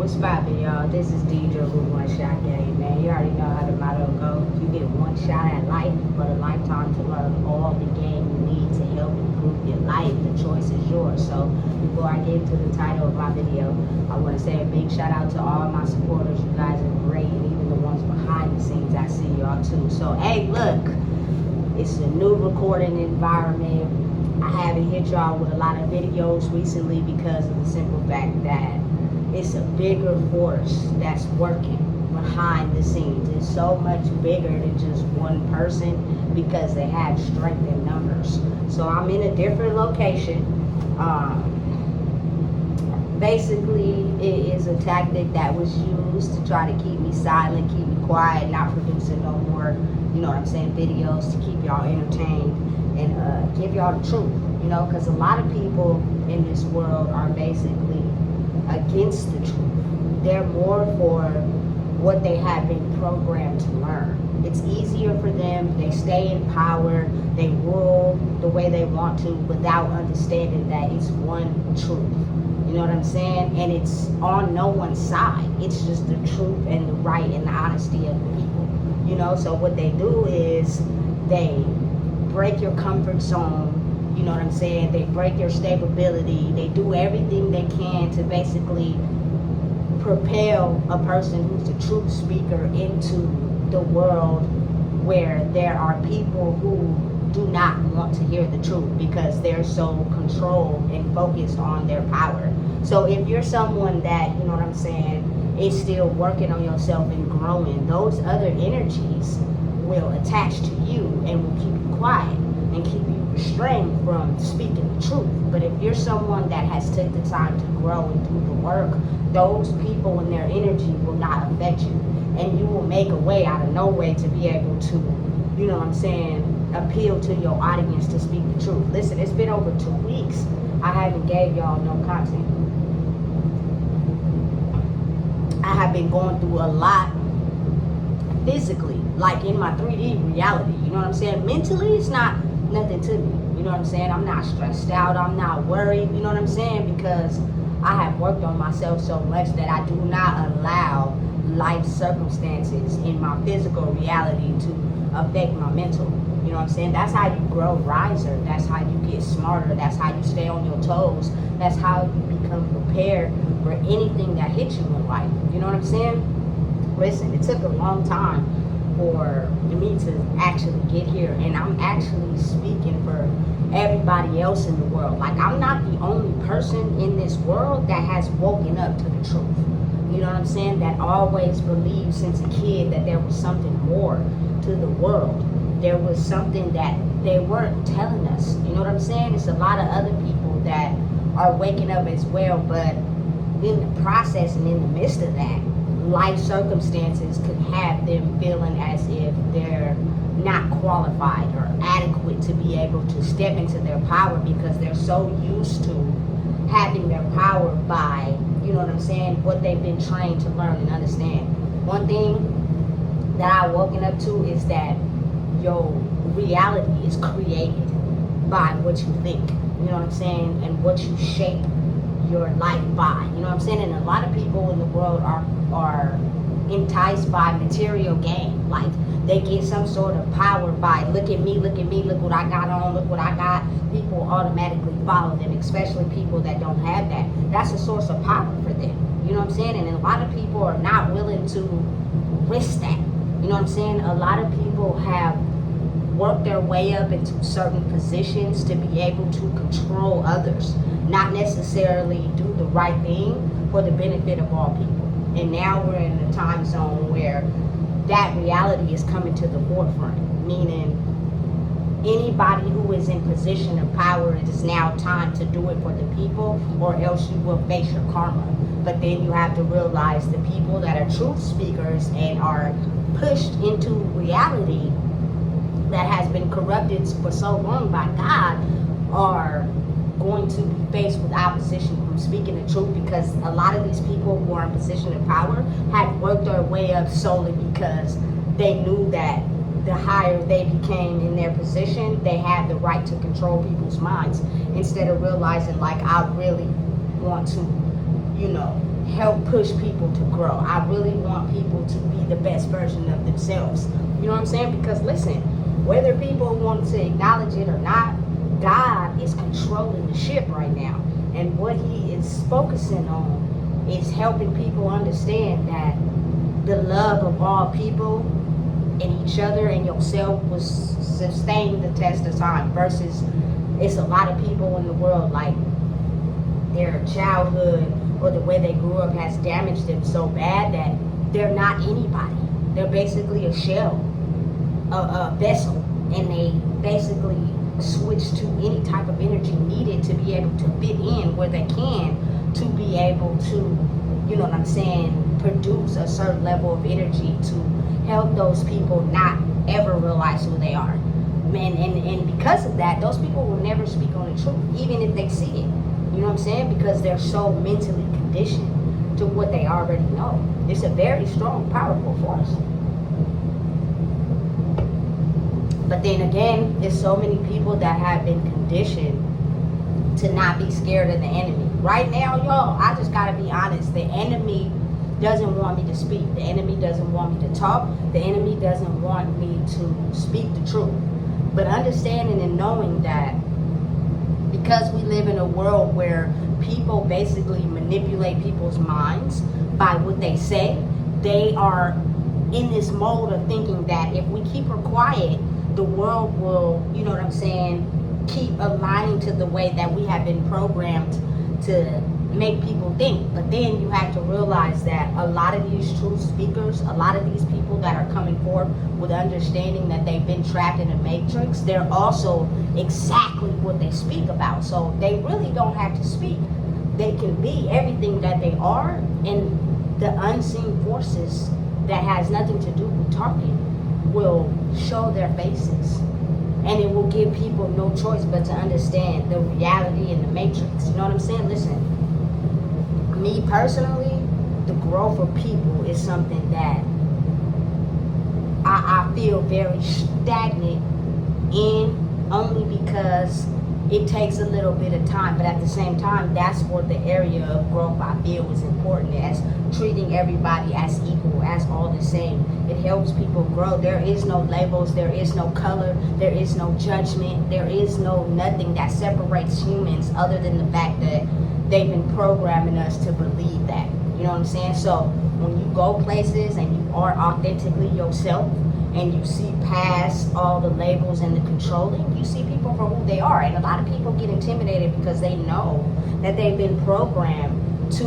What's poppin', y'all? This is DJ with One Shot Game, man. You already know how the motto goes. You get one shot at life, but a lifetime to learn all the game you need to help improve your life. The choice is yours. So before I get into the title of my video, I want to say a big shout out to all my supporters. You guys are great, and even the ones behind the scenes, I see y'all too. So hey, look, it's a new recording environment. I haven't hit y'all with a lot of videos recently because of the simple fact that it's a bigger force that's working behind the scenes. It's so much bigger than just one person because they have strength in numbers. So I'm in a different location. Basically, it is a tactic that was used to try to keep me silent, keep me quiet, not producing no more, you know what I'm saying, videos to keep y'all entertained and give y'all the truth, you know, because a lot of people in this world are basically against the truth. They're more for what they have been programmed to learn. It's easier for them. They stay in power. They rule the way they want to without understanding that it's one truth. You know what I'm saying? And it's on no one's side. It's just the truth and the right and the honesty of the people. You know, so what they do is they break your comfort zone. You know what I'm saying? They break your stability. They do everything they can to basically propel a person who's a truth speaker into the world where there are people who do not want to hear the truth because they're so controlled and focused on their power. So if you're someone that, you know what I'm saying, is still working on yourself and growing, those other energies will attach to you and will keep you quiet and keep you restrained from speaking the truth. But if you're someone that has took the time to grow and do the work, those people and their energy will not affect you. And you will make a way out of no way to be able to, you know what I'm saying, appeal to your audience to speak the truth. Listen, it's been over 2 weeks. I haven't gave y'all no content. I have been going through a lot physically, like in my 3D reality. You know what I'm saying? Mentally, it's not nothing to me. You know what I'm saying? I'm not stressed out. I'm not worried. You know what I'm saying? Because I have worked on myself so much that I do not allow life circumstances in my physical reality to affect my mental. You know what I'm saying? That's how you grow wiser. That's how you get smarter. That's how you stay on your toes. That's how you become prepared for anything that hits you in life. You know what I'm saying? Listen, it took a long time for me to actually get here, and I'm actually speaking for everybody else in the world. Like, I'm not the only person in this world that has woken up to the truth. You know what I'm saying? That always believed since a kid that there was something more to the world. There was something that they weren't telling us. You know what I'm saying? It's a lot of other people that are waking up as well, but in the process and in the midst of that, life circumstances could have them feeling as if they're not qualified or adequate to be able to step into their power because they're so used to having their power by, you know what I'm saying, what they've been trained to learn and understand. One thing that I've woken up to is that your reality is created by what you think, you know what I'm saying, and what you shape your life by, you know what I'm saying. And a lot of people in the world are enticed by material gain. Like, they get some sort of power by look at me, look what I got on, look what I got. People automatically follow them, especially people that don't have that. That's a source of power for them, you know what I'm saying. And a lot of people are not willing to risk that, you know what I'm saying. A lot of people have worked their way up into certain positions to be able to control others, not necessarily do the right thing for the benefit of all people. And now we're in a time zone where that reality is coming to the forefront, meaning anybody who is in position of power, it is now time to do it for the people, or else you will face your karma. But then you have to realize the people that are truth speakers and are pushed into reality that has been corrupted for so long by God are going to be faced with opposition from speaking the truth, because a lot of these people who are in position of power have worked their way up solely because they knew that the higher they became in their position, they had the right to control people's minds, instead of realizing, like, I really want to, you know, help push people to grow. I really want people to be the best version of themselves. You know what I'm saying? Because listen, whether people want to acknowledge it or not, God is controlling the ship right now. And what he is focusing on is helping people understand that the love of all people and each other and yourself will sustain the test of time, versus it's a lot of people in the world, like their childhood or the way they grew up has damaged them so bad that they're not anybody. They're basically a shell, a vessel, and they basically switch to any type of energy needed to be able to fit in where they can, to be able to, you know what I'm saying, produce a certain level of energy to help those people not ever realize who they are. And because of that, those people will never speak on the truth, even if they see it. You know what I'm saying? Because they're so mentally conditioned to what they already know. It's a very strong, powerful force. But then again, there's so many people that have been conditioned to not be scared of the enemy. Right now, y'all, I just gotta be honest. The enemy doesn't want me to speak. The enemy doesn't want me to talk. The enemy doesn't want me to speak the truth. But understanding and knowing that because we live in a world where people basically manipulate people's minds by what they say, they are in this mode of thinking that if we keep her quiet, the world will, you know what I'm saying, keep aligning to the way that we have been programmed to make people think. But then you have to realize that a lot of these truth speakers, a lot of these people that are coming forth with understanding that they've been trapped in a matrix, they're also exactly what they speak about. So they really don't have to speak. They can be everything that they are, and the unseen forces that has nothing to do with talking will show their faces. And it will give people no choice but to understand the reality in the matrix. You know what I'm saying? Listen, me personally, the growth of people is something that I feel very stagnant in, only because it takes a little bit of time. But at the same time, that's where the area of growth I feel is important, as treating everybody as equal, as all the same. It helps people grow. There is no labels, there is no color, there is no judgment, there is no nothing that separates humans other than the fact that they've been programming us to believe that. You know what I'm saying? So when you go places and you are authentically yourself, and you see past all the labels and the controlling, you see people for who they are. And a lot of people get intimidated because they know that they've been programmed to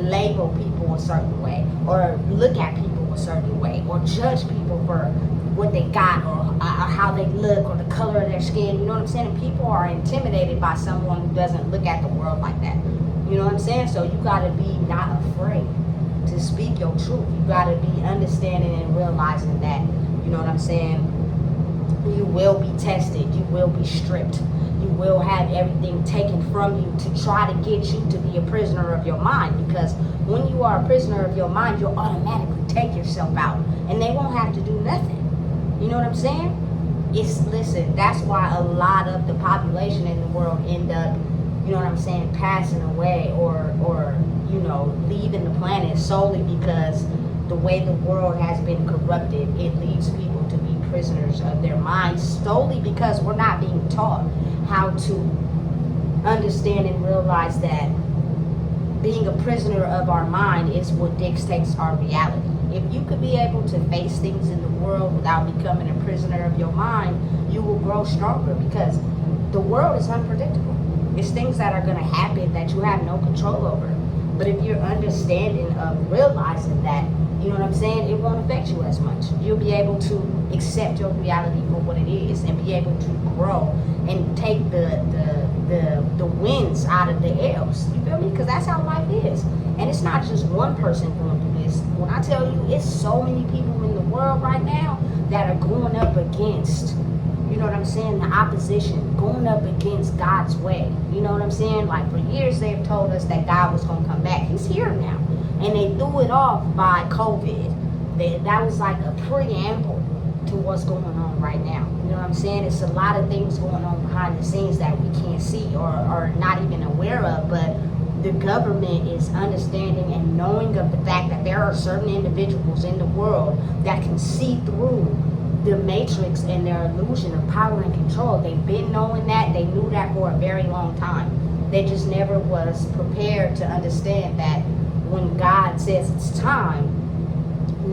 label people a certain way, or look at people a certain way, or judge people for what they got, or how they look, or the color of their skin. You know what I'm saying? And people are intimidated by someone who doesn't look at the world like that. You know what I'm saying? So you gotta be not afraid to speak your truth. You gotta be understanding and realizing that, you know what I'm saying, you will be tested, you will be stripped, you will have everything taken from you to try to get you to be a prisoner of your mind. Because when you are a prisoner of your mind, you'll automatically take yourself out, and they won't have to do nothing. You know what I'm saying? Listen, that's why a lot of the population in the world end up, you know what I'm saying, passing away, or you know, leaving the planet, solely because the way the world has been corrupted, it leads people to be prisoners of their minds, solely because we're not being taught how to understand and realize that being a prisoner of our mind is what dictates our reality. If you could be able to face things in the world without becoming a prisoner of your mind, you will grow stronger, because the world is unpredictable. It's things that are going to happen that you have no control over. But if you're understanding of realizing that, you know what I'm saying, it won't affect you as much. You'll be able to accept your reality for what it is, and be able to grow and take the wins out of the L's. You feel me? Because that's how life is. And it's not just one person going through this. When I tell you, it's so many people in the world right now that are going up against, you know what I'm saying, the opposition, going up against God's way. You know what I'm saying? Like, for years they've told us that God was going to come back. He's here now. And they threw it off by COVID. That was like a preamble to what's going on right now. You know what I'm saying? It's a lot of things going on behind the scenes that we can't see, or not even aware of. But the government is understanding and knowing of the fact that there are certain individuals in the world that can see through the matrix and their illusion of power and control. They've been knowing that. They knew that for a very long time. They just never was prepared to understand that when God says it's time,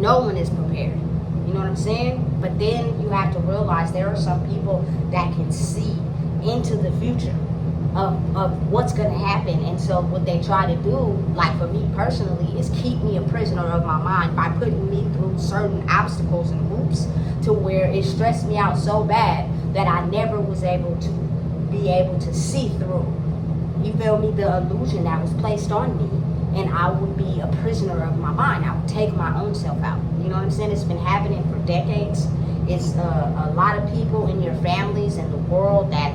no one is prepared. You know what I'm saying? But then you have to realize there are some people that can see into the future of what's going to happen. And so what they try to do, like for me personally, is keep me a prisoner of my mind by putting me through certain obstacles and hoops to where it stressed me out so bad that I never was able to see through. You feel me? The illusion that was placed on me, and I would be a prisoner of my mind. I would take my own self out. You know what I'm saying? It's been happening for decades. It's a lot of people in your families and the world that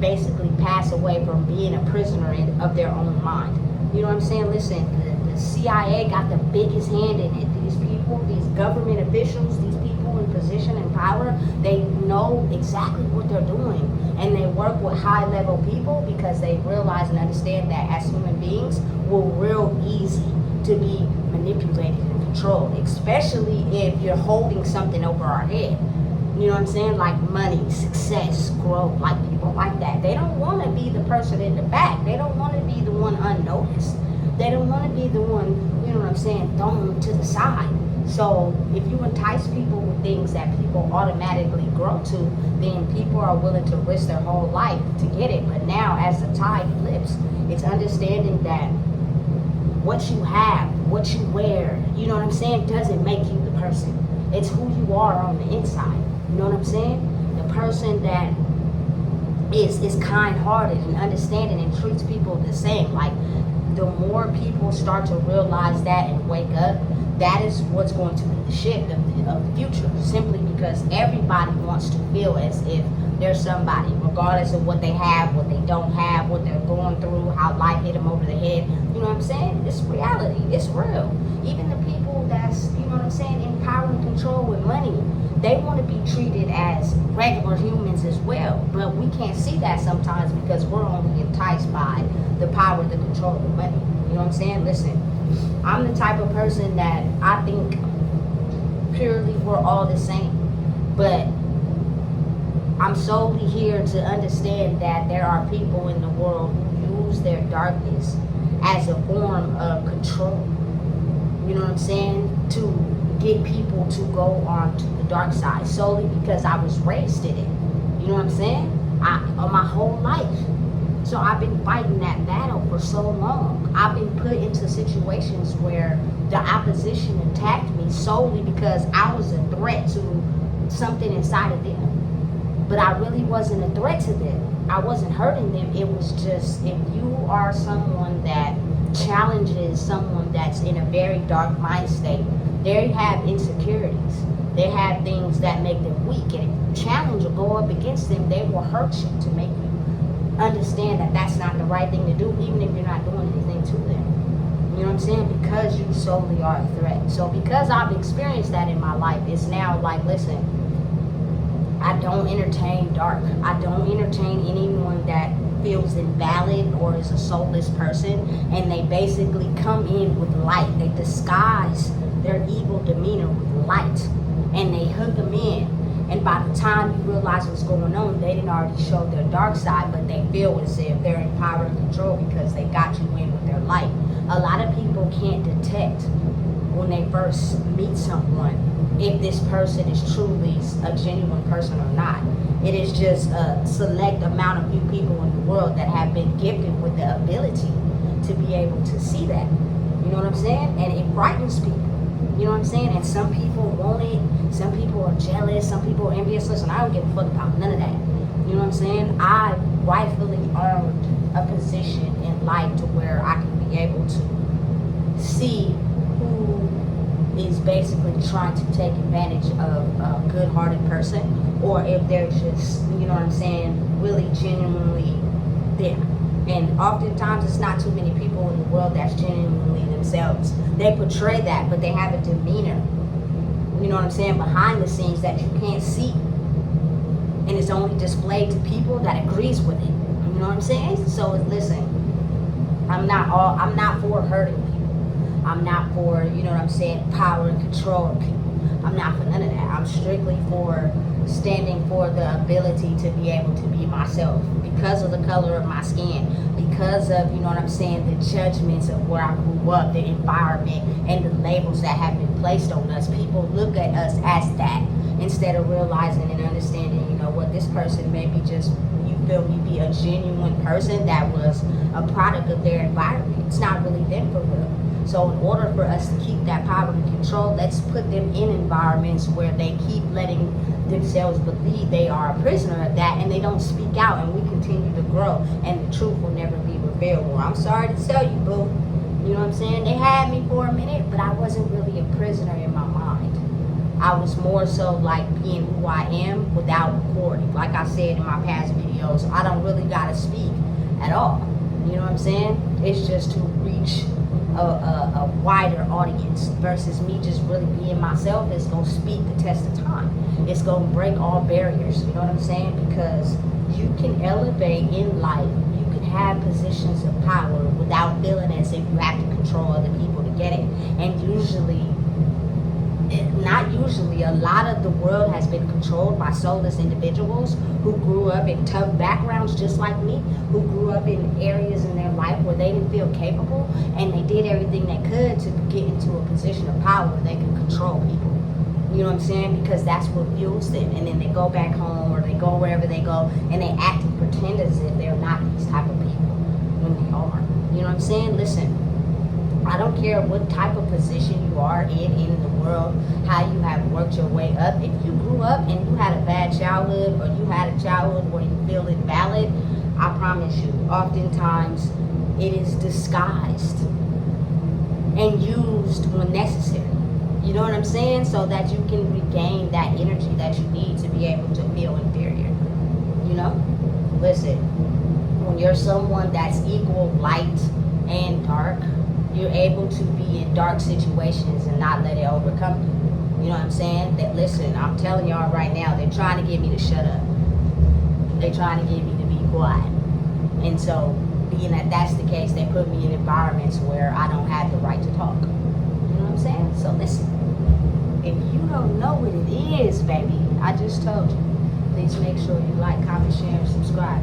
basically pass away from being a prisoner of their own mind. You know what I'm saying? Listen, the CIA got the biggest hand in it. These people, these government officials, these people in position and power, they know exactly what they're doing. And they work with high-level people because they realize and understand that as human beings, we're real easy to be manipulated and controlled, especially if you're holding something over our head. You know what I'm saying? Like money, success, growth, like people like that. They don't want to be the person in the back. They don't want to be the one unnoticed. They don't want to be the one, you know what I'm saying, thrown to the side. So if you entice people with things that people automatically grow to, then people are willing to risk their whole life to get it. But now as the tide flips, it's understanding that what you have, what you wear, you know what I'm saying, doesn't make you the person. It's who you are on the inside. You know what I'm saying? The person that is kind-hearted and understanding and treats people the same. Like, the more people start to realize that and wake up, that is what's going to be the shift of the future. Simply because everybody wants to feel as if they're somebody, regardless of what they have, what they don't have, what they're going through, how life hit them over the head. You know what I'm saying? It's reality. It's real. Even the people that's, you know what I'm saying, in power and control with money, they want to be treated as regular humans as well. But we can't see that sometimes because we're only enticed by the power, the control, the money. You know what I'm saying? Listen, I'm the type of person that I think purely we're all the same. But I'm solely here to understand that there are people in the world who use their darkness as a form of control. You know what I'm saying? To get people to go on to the dark side solely because I was raised in it. You know what I'm saying? My whole life. So I've been fighting that battle for so long. I've been put into situations where the opposition attacked me solely because I was a threat to something inside of them. But I really wasn't a threat to them. I wasn't hurting them. It was just, if you are someone that challenges someone that's in a very dark mind state, they have insecurities. They have things that make them weak. And if you challenge or go up against them, they will hurt you to make you understand that that's not the right thing to do, even if you're not doing anything to them. You know what I'm saying? Because you solely are a threat. So because I've experienced that in my life, it's now like, listen, I don't entertain dark. I don't entertain anyone that feels invalid or is a soulless person, and they basically come in with light. They disguise their evil demeanor with light, and they hook them in. And by the time you realize what's going on, they didn't already show their dark side, but they feel as if they're in power and control because they got you in with their light. A lot of people can't detect when they first meet someone if this person is truly a genuine person or not. It is just a select amount of few people in the world that have been gifted with the ability to be able to see that. You know what I'm saying? And it frightens people. You know what I'm saying? And some people want it. Some people are jealous. Some people are envious. Listen, I don't give a fuck about none of that. You know what I'm saying? I rightfully earned a position in life to where I can be able to see who is basically trying to take advantage of a good-hearted person, or if they're just, you know what I'm saying, really genuinely there. And oftentimes it's not too many people in the world that's genuinely themselves. They portray that, but they have a demeanor, you know what I'm saying, behind the scenes that you can't see. And it's only displayed to people that agrees with it. You know what I'm saying? So listen, I'm not for hurting people. I'm not for, you know what I'm saying, power and control of people. I'm not for none of that. I'm strictly for standing for the ability to be able to be myself because of the color of my skin, because of, you know what I'm saying, the judgments of where I grew up, the environment, and the labels that have been placed on us. People look at us as that instead of realizing and understanding, you know what, this person may be just, you feel me, be a genuine person that was a product of their environment. It's not really them for real. So in order for us to keep that power and control, let's put them in environments where they keep letting themselves believe they are a prisoner of that, and they don't speak out, and we continue to grow, and the truth will never be revealed. Well, I'm sorry to tell you, boo. You know what I'm saying? They had me for a minute, but I wasn't really a prisoner in my mind. I was more so like being who I am without recording. Like I said in my past videos, I don't really gotta speak at all. You know what I'm saying? It's just to reach a wider audience versus me just really being myself. It's gonna speak the test of time. It's gonna break all barriers. You know what I'm saying? Because you can elevate in life. You can have positions of power without feeling as if you have to control other people to get it. And a lot of the world has been controlled by soulless individuals who grew up in tough backgrounds just like me, who grew up in areas in their life where they didn't feel capable, and they did everything they could to get into a position of power where they could control people. You know what I'm saying? Because that's what fuels them. And then they go back home or they go wherever they go and they act and pretend as if they're not these type of people when they are. You know what I'm saying? Listen, I don't care what type of position you are in the world, how you have worked your way up. If you grew up and you had a bad childhood, or you had a childhood where you feel invalid, I promise you, oftentimes it is disguised and used when necessary. You know what I'm saying? So that you can regain that energy that you need to be able to feel inferior. You know? Listen, when you're someone that's equal light and dark, you're able to be in dark situations and not let it overcome you. You know what I'm saying? That, listen, I'm telling y'all right now, they're trying to get me to shut up. They're trying to get me to be quiet. And so, being that that's the case, they put me in environments where I don't have the right to talk. You know what I'm saying? So listen, if you don't know what it is, baby, I just told you. Please make sure you like, comment, share, and subscribe.